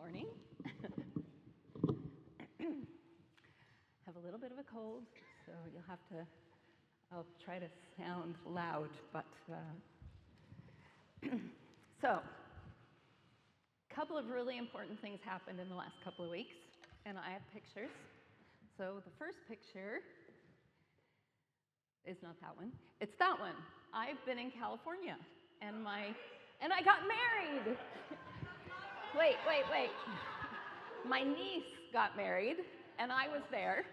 morning. Have a little bit of a cold, so you'll have to, I'll try to sound loud, but, so, a couple of really important things happened in the last couple of weeks, and I have pictures. So the first picture is not that one, it's that one. I've been in California, and I got married. Wait. My niece got married, and I was there.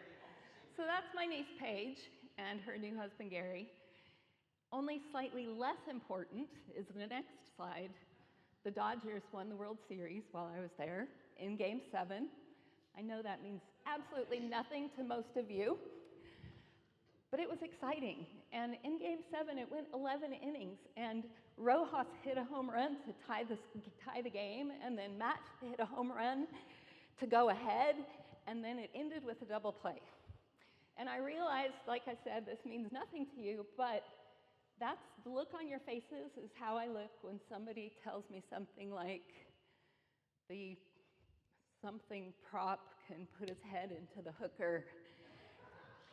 So that's my niece, Paige, and her new husband, Gary. Only slightly less important is the next slide. The Dodgers won the World Series while I was there in Game 7. I know that means absolutely nothing to most of you, but it was exciting. And in Game 7, it went 11 innings, and Rojas hit a home run to tie the game, and then Matt hit a home run to go ahead, and then it ended with a double play. And I realized, like I said, this means nothing to you, but that's the look on your faces is how I look when somebody tells me something like the something prop can put his head into the hooker.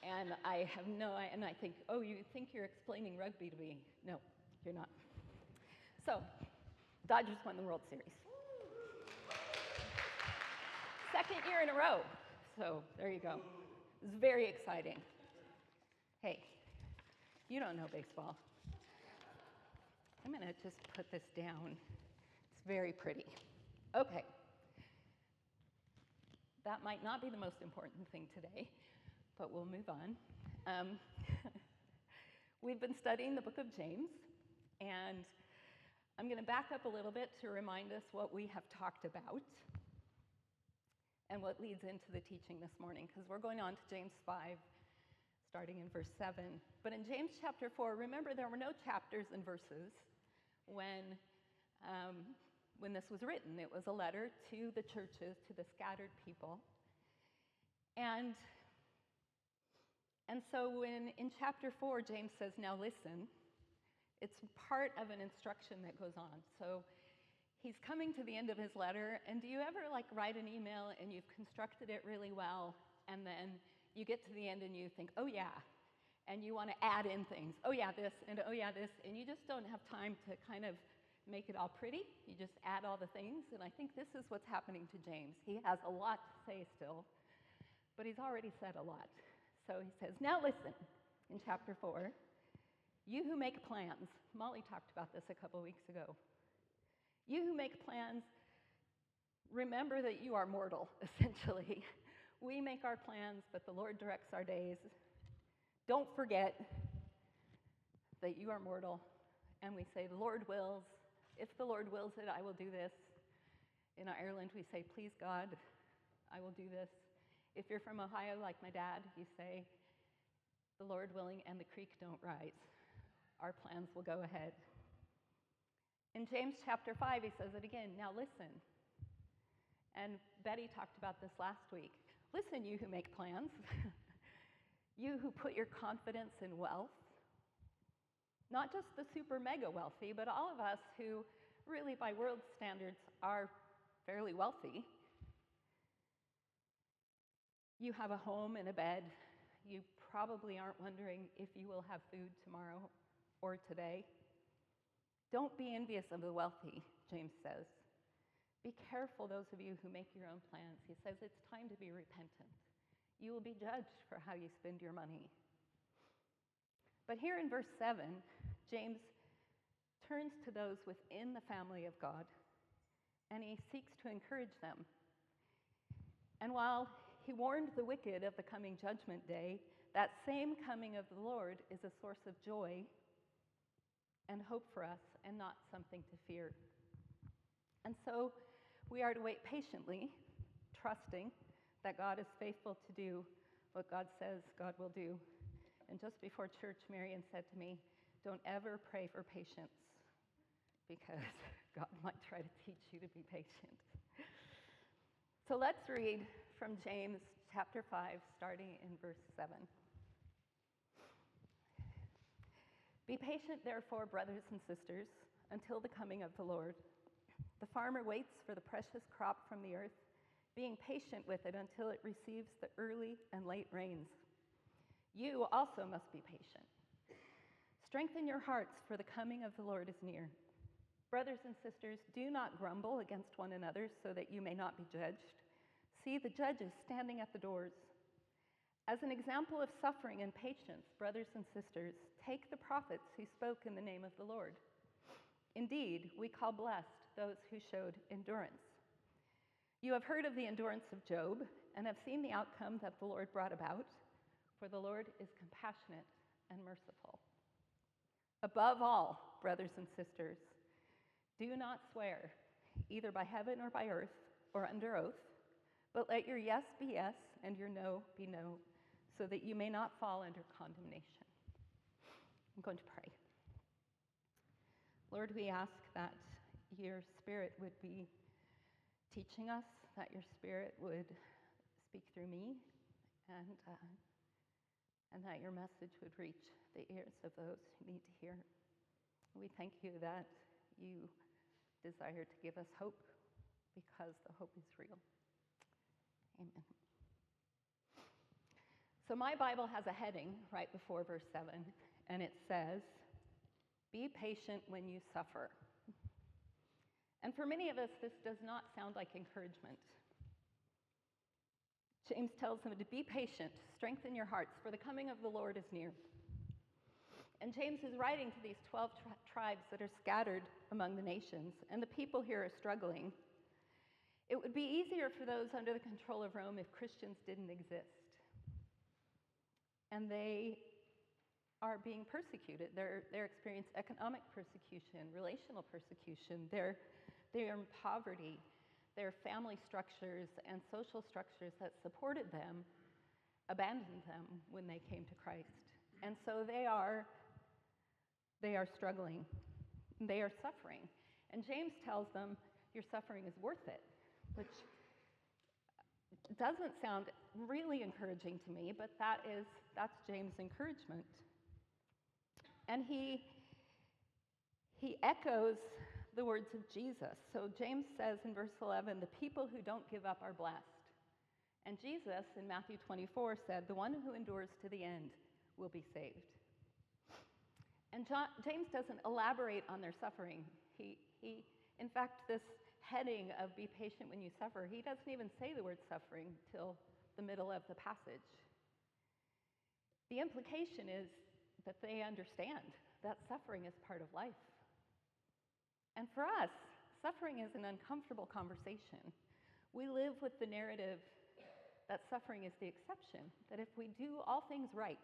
And I have and I think, oh, you think you're explaining rugby to me? No, you're not. So, Dodgers won the World Series. Second year in a row. So, there you go. It was very exciting. Hey, you don't know baseball. I'm going to just put this down. It's very pretty. Okay. That might not be the most important thing today, but we'll move on. We've been studying the book of James, and I'm going to back up a little bit to remind us what we have talked about and what leads into the teaching this morning, because we're going on to James 5, starting in verse 7. But in James chapter 4, remember there were no chapters and verses when this was written. It was a letter to the churches, to the scattered people. And so when in chapter 4, James says, now listen, it's part of an instruction that goes on. So he's coming to the end of his letter, and do you ever write an email and you've constructed it really well, and then you get to the end and you think, oh yeah, and you want to add in things, oh yeah, this, and oh yeah, this, and you just don't have time to kind of make it all pretty. You just add all the things, and I think this is what's happening to James. He has a lot to say still, but he's already said a lot. So he says, now listen, in chapter 4, you who make plans, Molly talked about this a couple weeks ago. You who make plans, remember that you are mortal, essentially. We make our plans, but the Lord directs our days. Don't forget that you are mortal, and we say, the Lord wills. If the Lord wills it, I will do this. In Ireland, we say, please God, I will do this. If you're from Ohio, like my dad, you say, the Lord willing and the creek don't rise. Our plans will go ahead. In James chapter 5, he says it again, now listen. And Betty talked about this last week. Listen, you who make plans. You who put your confidence in wealth. Not just the super mega wealthy, but all of us who really by world standards are fairly wealthy. You have a home and a bed. You probably aren't wondering if you will have food tomorrow or today. Don't be envious of the wealthy, James says. Be careful, those of you who make your own plans. He says it's time to be repentant. You will be judged for how you spend your money. But here in verse 7, James turns to those within the family of God, and he seeks to encourage them. And while he warned the wicked of the coming judgment day, that same coming of the Lord is a source of joy and hope for us, and not something to fear. And so we are to wait patiently, trusting that God is faithful to do what God says God will do. And just before church, Marian said to me, don't ever pray for patience, because God might try to teach you to be patient. So let's read from James chapter 5, starting in verse 7. Be patient, therefore, brothers and sisters, until the coming of the Lord. The farmer waits for the precious crop from the earth, being patient with it until it receives the early and late rains. You also must be patient. Strengthen your hearts, for the coming of the Lord is near. Brothers and sisters, do not grumble against one another so that you may not be judged. See, the judge is standing at the doors. As an example of suffering and patience, brothers and sisters, take the prophets who spoke in the name of the Lord. Indeed, we call blessed those who showed endurance. You have heard of the endurance of Job and have seen the outcome that the Lord brought about, for the Lord is compassionate and merciful. Above all, brothers and sisters, do not swear, either by heaven or by earth or under oath, but let your yes be yes and your no be no, so that you may not fall under condemnation. I'm going to pray. Lord, we ask that your Spirit would be teaching us, that your Spirit would speak through me, and that your message would reach the ears of those who need to hear. We thank you that you desire to give us hope, because the hope is real. Amen. So my Bible has a heading right before verse 7, and it says, "Be patient when you suffer." And for many of us, this does not sound like encouragement. James tells them to be patient, strengthen your hearts, for the coming of the Lord is near. And James is writing to these 12 tribes that are scattered among the nations, and the people here are struggling. It would be easier for those under the control of Rome if Christians didn't exist. And they are being persecuted. They're experiencing economic persecution, relational persecution. They're in poverty. Their family structures and social structures that supported them abandoned them when they came to Christ. And so they are struggling. They are suffering. And James tells them, your suffering is worth it, which doesn't sound really encouraging to me, but that's James' encouragement. And he echoes the words of Jesus. So James says in verse 11, the people who don't give up are blessed. And Jesus in Matthew 24 said, the one who endures to the end will be saved. And James doesn't elaborate on their suffering. In fact, this heading of be patient when you suffer, he doesn't even say the word suffering till the middle of the passage. The implication is that they understand that suffering is part of life. And for us, suffering is an uncomfortable conversation. We live with the narrative that suffering is the exception, that if we do all things right,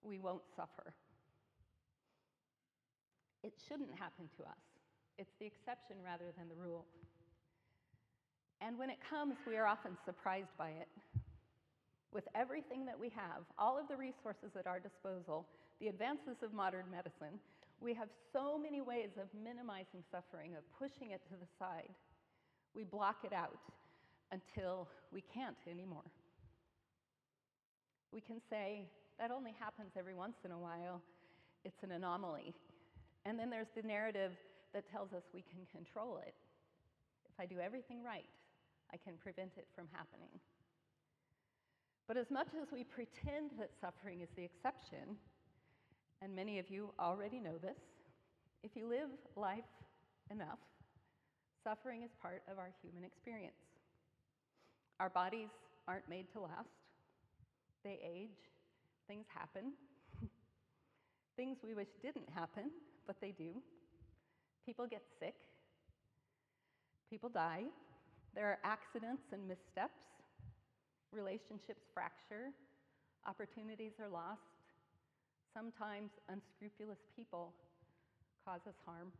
we won't suffer. It shouldn't happen to us. It's the exception rather than the rule. And when it comes, we are often surprised by it. With everything that we have, all of the resources at our disposal, the advances of modern medicine, we have so many ways of minimizing suffering, of pushing it to the side. We block it out until we can't anymore. We can say, that only happens every once in a while. It's an anomaly. And then there's the narrative that tells us we can control it. If I do everything right, I can prevent it from happening. But as much as we pretend that suffering is the exception, and many of you already know this, if you live life enough, suffering is part of our human experience. Our bodies aren't made to last. They age. Things happen. Things we wish didn't happen, but they do. People get sick. People die. There are accidents and missteps. Relationships fracture. Opportunities are lost. Sometimes unscrupulous people cause us harm.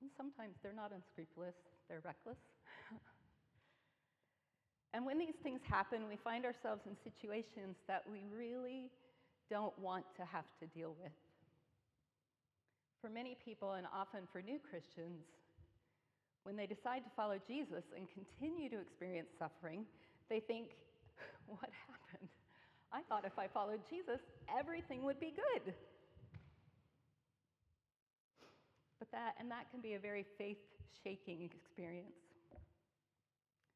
And sometimes they're not unscrupulous, they're reckless. And when these things happen, we find ourselves in situations that we really don't want to have to deal with. For many people, and often for new Christians, when they decide to follow Jesus and continue to experience suffering, they think, what happened? I thought if I followed Jesus, everything would be good. That can be a very faith-shaking experience.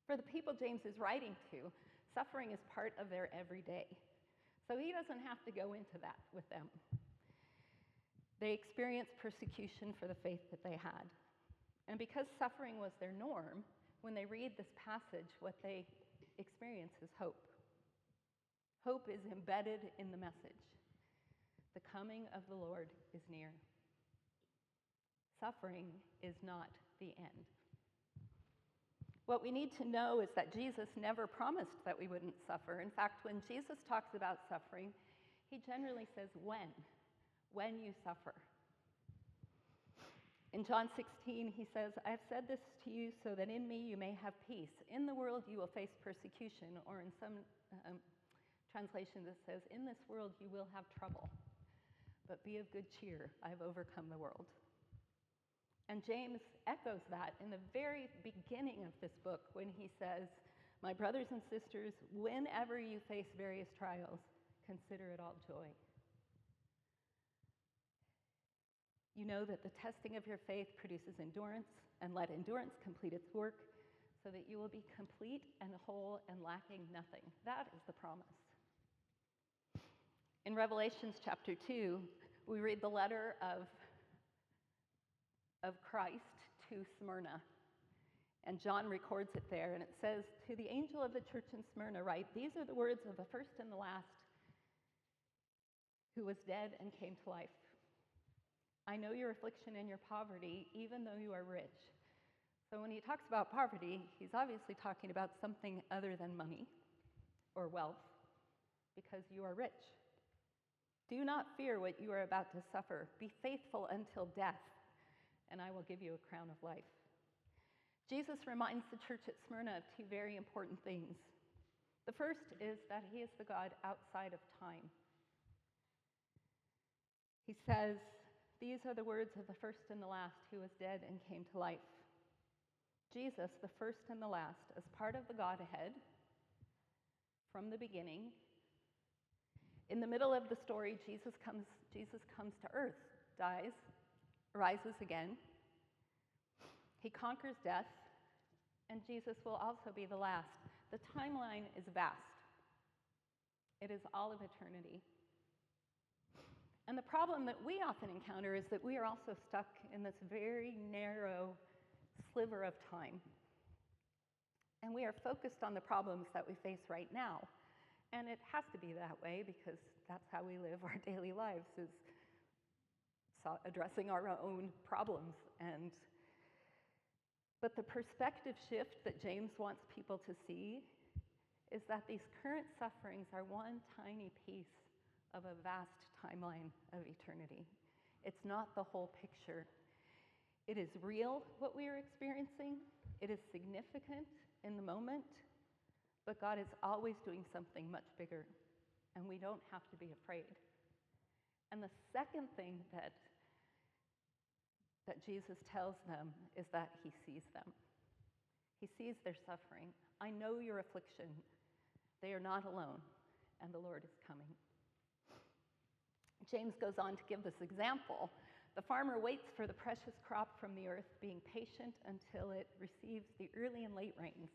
For the people James is writing to, suffering is part of their everyday. So he doesn't have to go into that with them. They experienced persecution for the faith that they had. And because suffering was their norm, when they read this passage, what they experience is hope. Hope is embedded in the message. The coming of the Lord is near. Suffering is not the end. What we need to know is that Jesus never promised that we wouldn't suffer. In fact, when Jesus talks about suffering, he generally says when you suffer. In John 16, he says, I have said this to you so that in me you may have peace. In the world you will face persecution, or in some translations it says, in this world you will have trouble. But be of good cheer, I have overcome the world. And James echoes that in the very beginning of this book when he says, my brothers and sisters, whenever you face various trials, consider it all joy. You know that the testing of your faith produces endurance, and let endurance complete its work, so that you will be complete and whole and lacking nothing. That is the promise. In Revelations chapter 2, we read the letter of Christ to Smyrna. And John records it there, and it says, to the angel of the church in Smyrna write, these are the words of the first and the last, who was dead and came to life. I know your affliction and your poverty, even though you are rich. So when he talks about poverty, he's obviously talking about something other than money or wealth, because you are rich. Do not fear what you are about to suffer. Be faithful until death, and I will give you a crown of life. Jesus reminds the church at Smyrna of two very important things. The first is that he is the God outside of time. He says, these are the words of the first and the last, who was dead and came to life. Jesus, the first and the last, as part of the Godhead from the beginning. In the middle of the story, Jesus comes to earth, dies, rises again. He conquers death, and Jesus will also be the last. The timeline is vast. It is all of eternity. And the problem that we often encounter is that we are also stuck in this very narrow sliver of time. And we are focused on the problems that we face right now. And it has to be that way because that's how we live our daily lives, is addressing our own problems. But the perspective shift that James wants people to see is that these current sufferings are one tiny piece of a vast timeline of eternity. It's not the whole picture. It is real, what we are experiencing. It is significant in the moment, but God is always doing something much bigger, and we don't have to be afraid. And the second thing that Jesus tells them is that he sees them. He sees their suffering. I know your affliction. They are not alone, and the Lord is coming. James goes on to give this example. The farmer waits for the precious crop from the earth, being patient until it receives the early and late rains.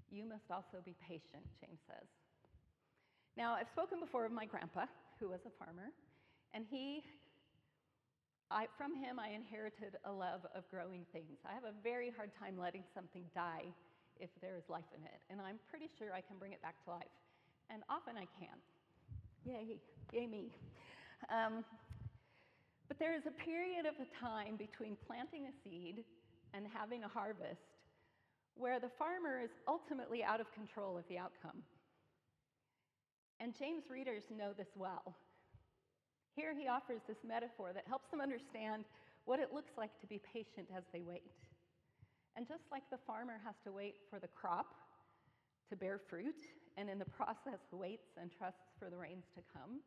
You must also be patient, James says. Now, I've spoken before of my grandpa, who was a farmer, and from him I inherited a love of growing things. I have a very hard time letting something die if there is life in it, and I'm pretty sure I can bring it back to life. And often I can. Yay me. But there is a period of a time between planting a seed and having a harvest where the farmer is ultimately out of control of the outcome. And James readers know this well. Here he offers this metaphor that helps them understand what it looks like to be patient as they wait. And just like the farmer has to wait for the crop to bear fruit, and in the process waits and trusts for the rains to come,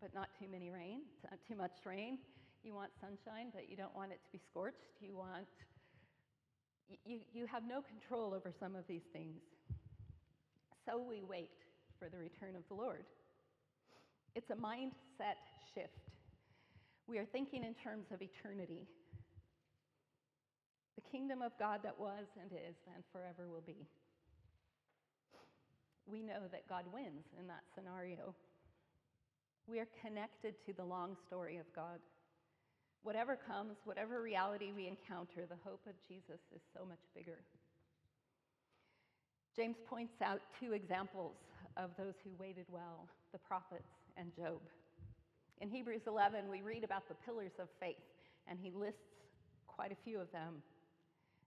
but not too many rain, not too much rain. You want sunshine, but you don't want it to be scorched. You have no control over some of these things. So we wait for the return of the Lord. It's a mindset shift. We are thinking in terms of eternity. the kingdom of God that was and is and forever will be. We know that God wins in that scenario. We are connected to the long story of God. Whatever comes, whatever reality we encounter, the hope of Jesus is so much bigger. James points out two examples of those who waited well, the prophets and Job. In Hebrews 11, we read about the pillars of faith, and he lists quite a few of them.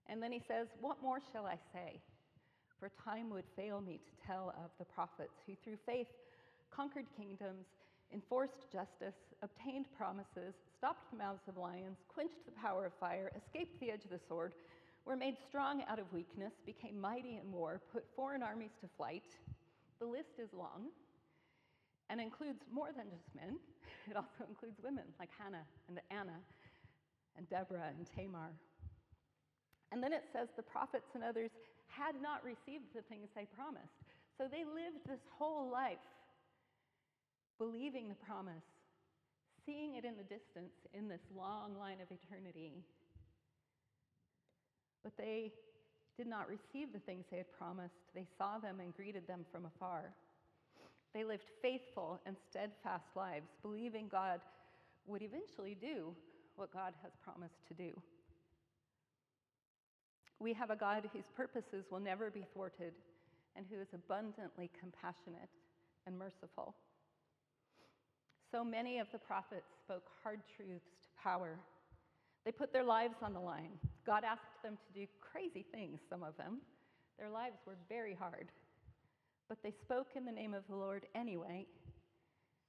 And then he says, "What more shall I say? For time would fail me to tell of the prophets who through faith conquered kingdoms, enforced justice, obtained promises, stopped the mouths of lions, quenched the power of fire, escaped the edge of the sword, were made strong out of weakness, became mighty in war, put foreign armies to flight." The list is long and includes more than just men. It also includes women like Hannah and Anna and Deborah and Tamar. And then it says the prophets and others had not received the things they promised. So they lived this whole life believing the promise, seeing it in the distance in this long line of eternity. But they did not receive the things they had promised. They saw them and greeted them from afar. They lived faithful and steadfast lives, believing God would eventually do what God has promised to do. We have a God whose purposes will never be thwarted and who is abundantly compassionate and merciful. So many of the prophets spoke hard truths to power. They put their lives on the line. God asked them to do crazy things, some of them. Their lives were very hard. But they spoke in the name of the Lord anyway,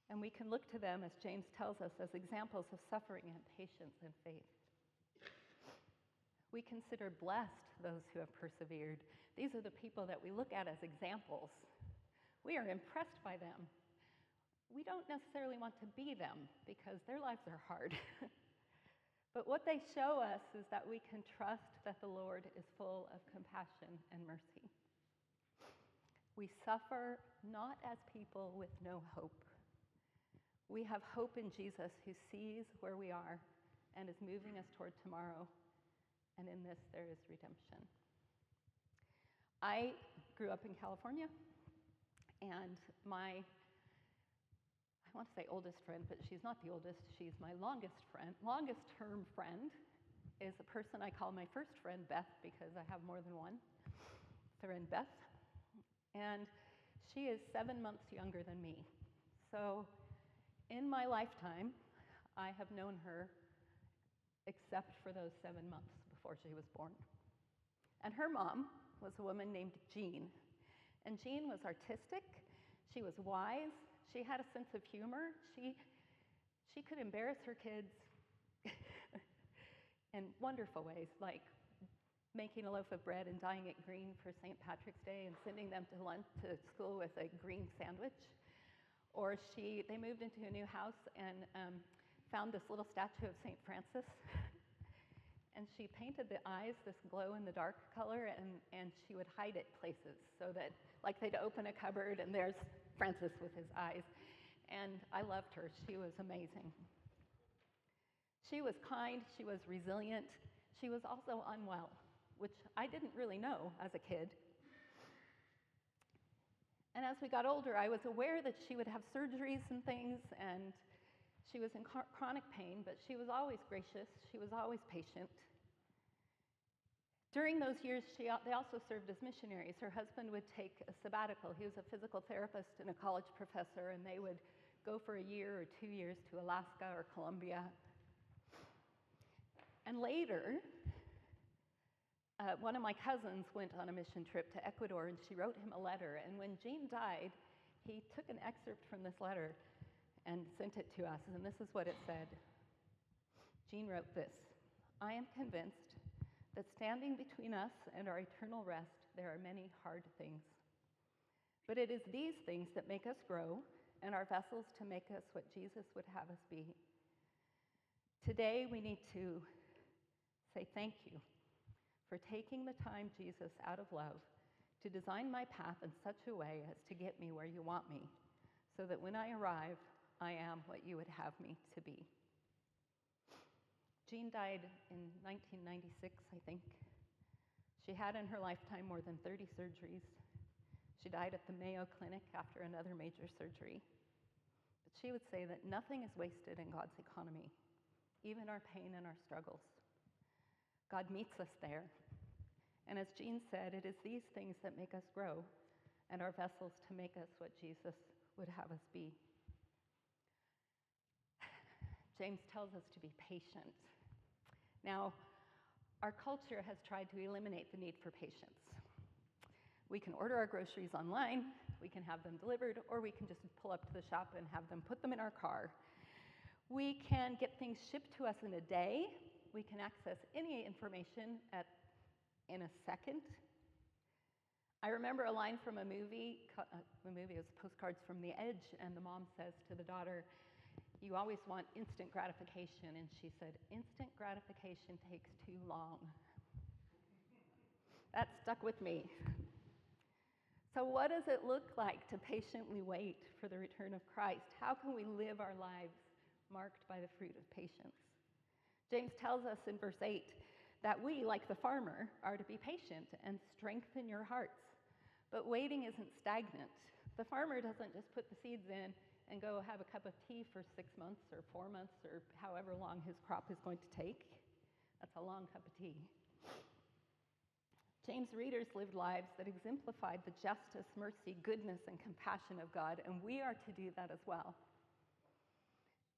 and we can look to them, as James tells us, as examples of suffering and patience and faith. We consider blessed those who have persevered. These are the people that we look at as examples. We are impressed by them. We don't necessarily want to be them because their lives are hard. But what they show us is that we can trust that the Lord is full of compassion and mercy. We suffer not as people with no hope. We have hope in Jesus who sees where we are and is moving us toward tomorrow. And in this, there is redemption. I grew up in California, and I want to say oldest friend, but she's not the oldest. She's my longest term friend is a person I call my first friend, Beth, because I have more than one. Friend Beth. And she is 7 months younger than me. So in my lifetime, I have known her except for those 7 months before she was born. And her mom was a woman named Jean. And Jean was artistic. She was wise. She had a sense of humor. She could embarrass her kids in wonderful ways, like making a loaf of bread and dyeing it green for St. Patrick's Day and sending them to school with a green sandwich. Or they moved into a new house and found this little statue of St. Francis. And she painted the eyes this glow-in-the-dark color, and she would hide it places so that, like, they'd open a cupboard and there's Francis with his eyes. And I loved her. She was amazing. She was kind. She was resilient. She was also unwell, which I didn't really know as a kid. And as we got older, I was aware that she would have surgeries and things, and she was in chronic pain, but she was always gracious. She was always patient. During those years, they also served as missionaries. Her husband would take a sabbatical. He was a physical therapist and a college professor, and they would go for a year or 2 years to Alaska or Colombia. And later, one of my cousins went on a mission trip to Ecuador, and she wrote him a letter. And when Jean died, he took an excerpt from this letter and sent it to us. And this is what it said. Jean wrote this: "I am convinced that standing between us and our eternal rest, there are many hard things. But it is these things that make us grow, and our vessels to make us what Jesus would have us be. Today, we need to say thank you for taking the time, Jesus, out of love, to design my path in such a way as to get me where you want me, so that when I arrive, I am what you would have me to be." Jean died in 1996, I think. She had in her lifetime more than 30 surgeries. She died at the Mayo Clinic after another major surgery. But she would say that nothing is wasted in God's economy, even our pain and our struggles. God meets us there. And as Jean said, it is these things that make us grow and our vessels to make us what Jesus would have us be. James tells us to be patient. Now, our culture has tried to eliminate the need for patience. We can order our groceries online, we can have them delivered, or we can just pull up to the shop and have them put them in our car. We can get things shipped to us in a day. We can access any information in a second. I remember a line from a movie. It was Postcards from the Edge, and the mom says to the daughter, "You always want instant gratification." And she said, "Instant gratification takes too long." That stuck with me. So what does it look like to patiently wait for the return of Christ? How can we live our lives marked by the fruit of patience? James tells us in verse 8 that we, like the farmer, are to be patient and strengthen your hearts. But waiting isn't stagnant. The farmer doesn't just put the seeds in and go have a cup of tea for 6 months or 4 months or however long his crop is going to take. That's a long cup of tea. James' readers lived lives that exemplified the justice, mercy, goodness, and compassion of God, and we are to do that as well.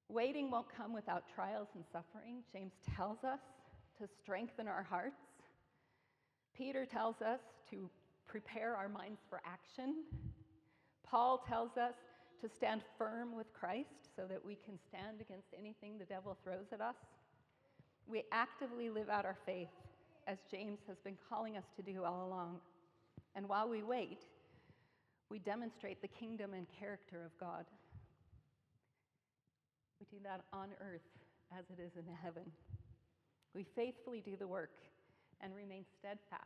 Waiting won't come without trials and suffering. James tells us to strengthen our hearts. Peter tells us to prepare our minds for action. Paul tells us to stand firm with Christ so that we can stand against anything the devil throws at us. We actively live out our faith, as James has been calling us to do all along. And while we wait, we demonstrate the kingdom and character of God. We do that on earth as it is in heaven. We faithfully do the work and remain steadfast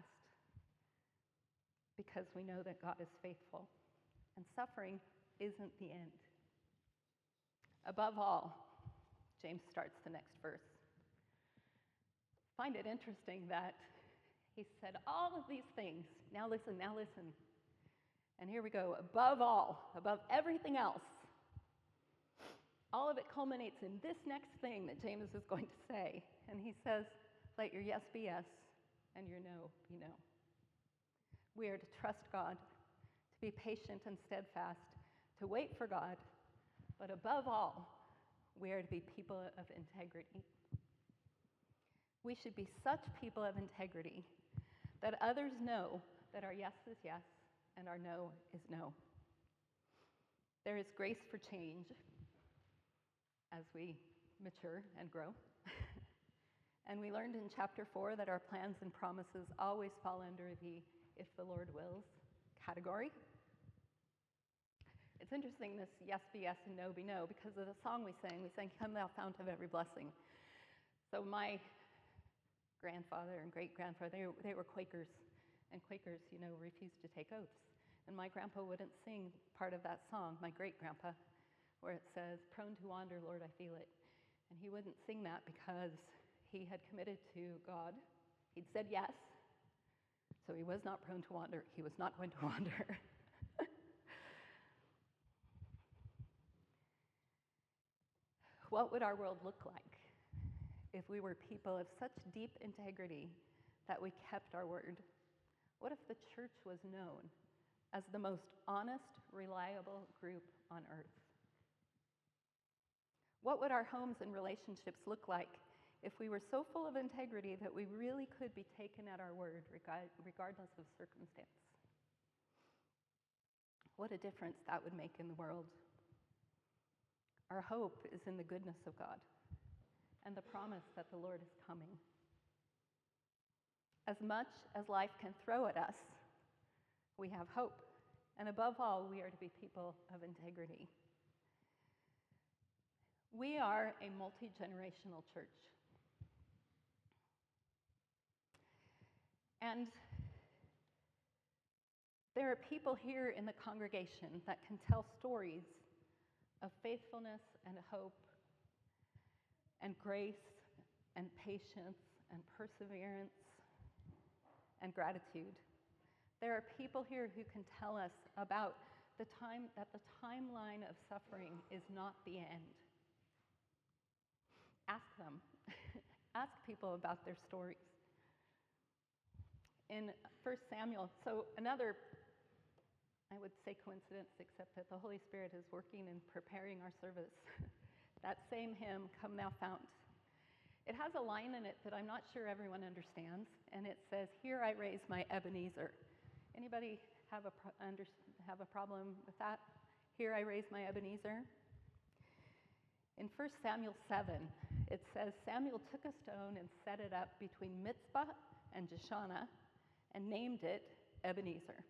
because we know that God is faithful. And suffering isn't the end. Above all, James starts the next verse. I find it interesting that he said all of these things. Now listen. And here we go. Above all, above everything else, all of it culminates in this next thing that James is going to say. And he says, let your yes be yes and your no be no. We are to trust God, to be patient and steadfast, to wait for God, but above all, we are to be people of integrity. We should be such people of integrity that others know that our yes is yes and our no is no. There is grace for change as we mature and grow. And we learned in chapter 4 that our plans and promises always fall under the "if the Lord wills" category. It's interesting, this yes be yes and no be no, because of the song we sang, "Come thou fount of every blessing." So my grandfather and great-grandfather, they were Quakers, and Quakers, refused to take oaths. And my grandpa wouldn't sing part of that song, my great-grandpa, where it says, "Prone to wander, Lord, I feel it." And he wouldn't sing that because he had committed to God. He'd said yes, so he was not prone to wander. He was not going to wander. What would our world look like if we were people of such deep integrity that we kept our word? What if the church was known as the most honest, reliable group on earth? What would our homes and relationships look like if we were so full of integrity that we really could be taken at our word regardless of circumstance? What a difference that would make in the world. Our hope is in the goodness of God and the promise that the Lord is coming. As much as life can throw at us, we have hope. And above all, we are to be people of integrity. We are a multi-generational church. And there are people here in the congregation that can tell stories of faithfulness and hope and grace and patience and perseverance and gratitude. There are people here who can tell us about the timeline of suffering is not the end. Ask them. Ask people about their stories. In 1 Samuel, so another, I would say coincidence, except that the Holy Spirit is working and preparing our service. That same hymn, Come Thou Fount. It has a line in it that I'm not sure everyone understands, and it says, "Here I raise my Ebenezer." Anybody have a problem with that? Here I raise my Ebenezer. In 1 Samuel 7, it says, Samuel took a stone and set it up between Mizpah and Jeshanah and named it Ebenezer.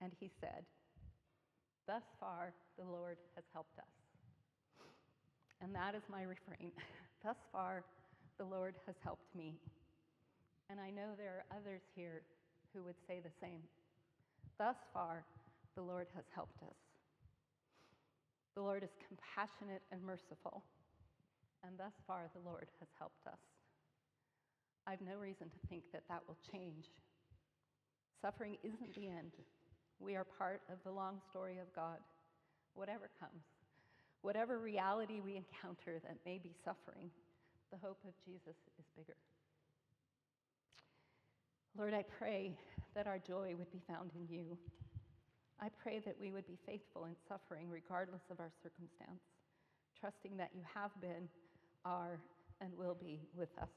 And he said, "Thus far the Lord has helped us." And that is my refrain. Thus far the Lord has helped me. And I know there are others here who would say the same. Thus far the Lord has helped us. The Lord is compassionate and merciful. And thus far the Lord has helped us. I have no reason to think that that will change. Suffering isn't the end. We are part of the long story of God. Whatever comes, whatever reality we encounter that may be suffering, the hope of Jesus is bigger. Lord, I pray that our joy would be found in you. I pray that we would be faithful in suffering regardless of our circumstance, trusting that you have been, are, and will be with us.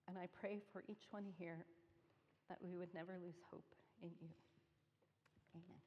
And I pray for each one here that we would never lose hope in you. Amen.